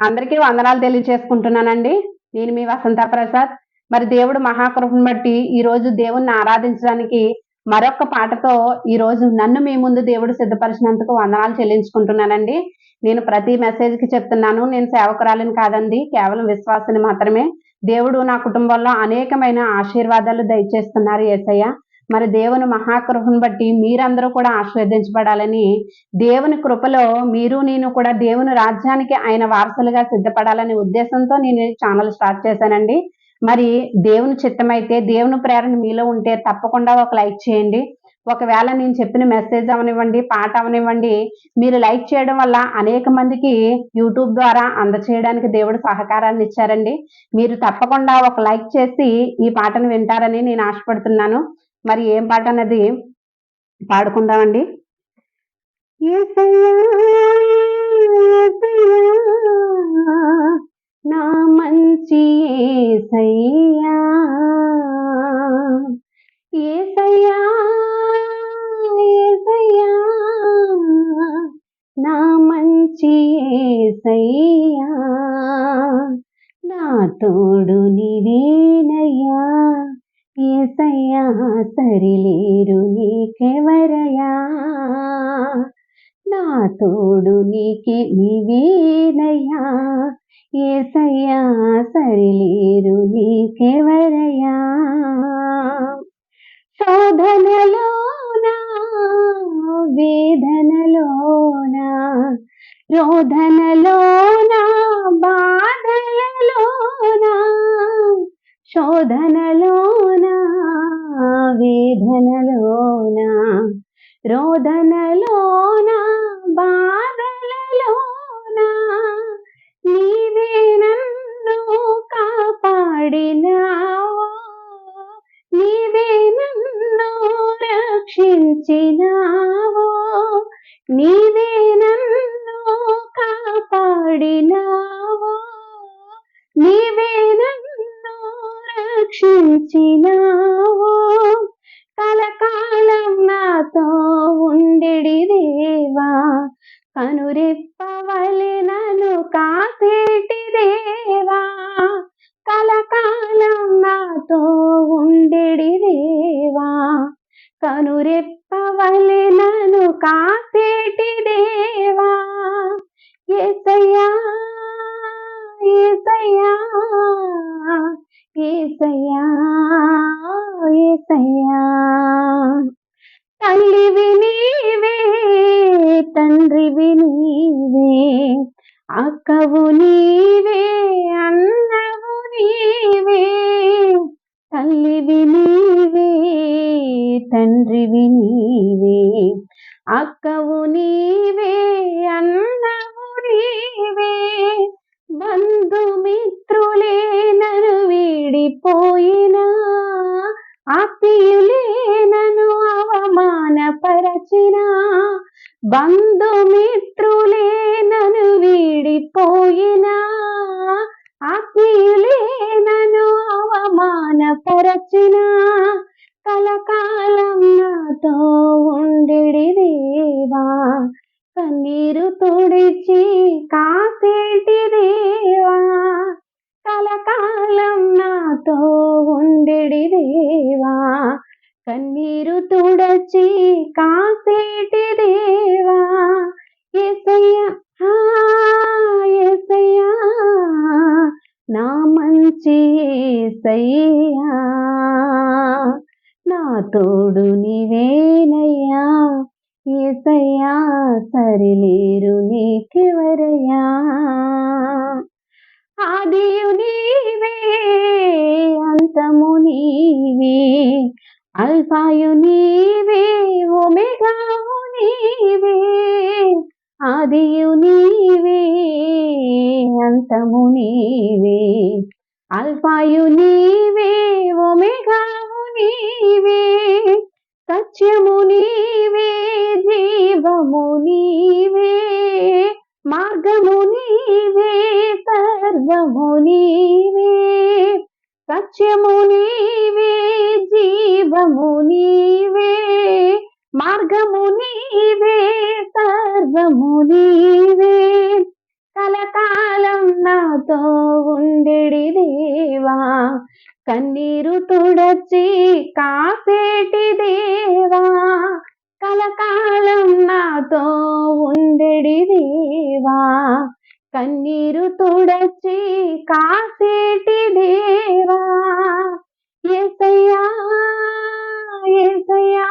అందరికీ వందనాలు తెలియచేసుకుంటున్నానండి. నేను మీ వసంత ప్రసాద్. మరి దేవుడు మహాకృపను బట్టి ఈరోజు దేవుణ్ణి ఆరాధించడానికి మరొక్క పాటతో ఈరోజు నన్ను మీ ముందు దేవుడు సిద్ధపరిచినందుకు వందనాలు చెల్లించుకుంటున్నానండి. నేను ప్రతి మెసేజ్‌కి చెప్తున్నాను. నేను సేవకురాలిని కాదండి. కేవలం విశ్వాసిని మాత్రమే. దేవుడు నా కుటుంబంలో అనేకమైన ఆశీర్వాదాలు దయచేస్తున్నారు యేసయ్య. మరి దేవుని మహాకృపను బట్టి మీరందరూ కూడా ఆశీర్వదించబడాలని, దేవుని కృపలో మీరు నేను కూడా దేవుని రాజ్యానికి ఆయన వారసులుగా సిద్ధపడాలనే ఉద్దేశంతో నేను ఈ ఛానల్ స్టార్ట్ చేశానండి. మరి దేవుని చిత్తమైతే, దేవుని ప్రేరణ మీలో ఉంటే తప్పకుండా ఒక లైక్ చేయండి. ఒకవేళ నేను చెప్పిన మెసేజ్ అవనివ్వండి, పాట అవనివ్వండి, మీరు లైక్ చేయడం వల్ల అనేక మందికి యూట్యూబ్ ద్వారా అందచేయడానికి దేవుడు సహకారాన్ని ఇచ్చారండి. మీరు తప్పకుండా ఒక లైక్ చేసి ఈ పాటను వింటారని నేను ఆశపడుతున్నాను. మరి ఏం పాట అన్నది పాడుకుందామండి. యేసయ్యా యేసయ్యా నా మంచి యేసయ్యా యేసయ్యా యేసయ్యా నా మంచి యేసయ్యా నా తోడు నీవేనయ్యా యేసయ్యా సరిలేరు నీకెవరయ్యా నా తోడు నీవేనయ్యా యేసయ్యా సరిలేరు నీకెవరయ్యా శోధనలోనా వేదనలోనా రోదనలోనా బాధలలోనా శోధనలోనా వేదనలోనా రోదనలోనా బాధలలోనా నీవే నన్ను కాపాడినావో నీవే నన్ను రక్షించినావో నీవే నన్ను కాపాడినావో నీవే నన్ను రక్షించినావో కలకాలం నాతో ఉండెడి దేవా కనురెప్పవలె నన్ను కాసేటి దేవా కలకాలం నాతో ఉండెడి దేవా కనురెప్పవలె నన్ను కాసేటి దేవా యేసయ్యా యేసయ్యా యేసయ్యా యేసయ్యా తల్లివి నీవే తండ్రివి నీవే అక్కవు నీవే అన్నవు నీవే తల్లివి నీవే తండ్రివి నీవే అక్కవు నీవే అన్నవు నీవే బంధుమిత్రులే నన్ను వీడిపోయినా ఆప్యాయులే నన్ను అవమానపరచినా బంధుమిత్రులే నన్ను వీడిపోయినా ఆప్యాయులే నన్ను అవమానపరచినా కలకాలం నాతో ఉండెడి దేవా కన్నీరు తుడిచి కాసేటి దేవా కలకాలం నాతో ఉండెడి దేవా కన్నీరు తుడచి కాసేటి దేవా యేసయ్యా యేసయ్యా నా మంచి యేసయ్యా నా తోడు నీవేనయ్యా యేసయ్యా సరిలేరు నీకెవరయ్యా ఆదియు నీవే అంతము నీవే అల్ఫాయు నీవే ఒమేగావు నీవే ఆదియు నీవే అంతము నీవే అల్ఫాయు నీవే ఒమేగావు నీవే సత్యము నీవే జీవము నీవే మార్గము నీవే సర్వము నీవే సత్యము నీవే జీవము నీవే మార్గము నీవే సర్వము నీవే కలకాలం కన్నీరు తుడచి కాసేటి దేవా, కలకాలం నాతో ఉండెడి దేవా, కన్నీరు తుడచి కాసేటి దేవా, యేసయ్యా యేసయ్యా,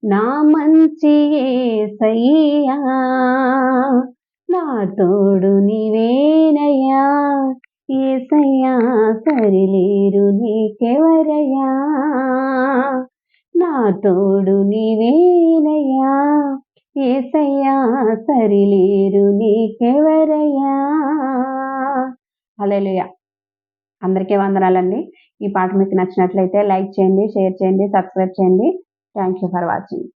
నా మంచి యేసయ్యా, నా తోడు నీవేనయ్యా, యేసయ్యా సరిలేరు నీకెవరయ్యా, నా తోడు నీవేనయ్యా, యేసయ్యా సరిలేరు నీకెవరయ్యా. హల్లెలూయా. అందరికీ వందనాలండి. ఈ పాట మీకు నచ్చినట్లయితే లైక్ చేయండి, షేర్ చేయండి, సబ్స్క్రైబ్ చేయండి. Thank you for watching.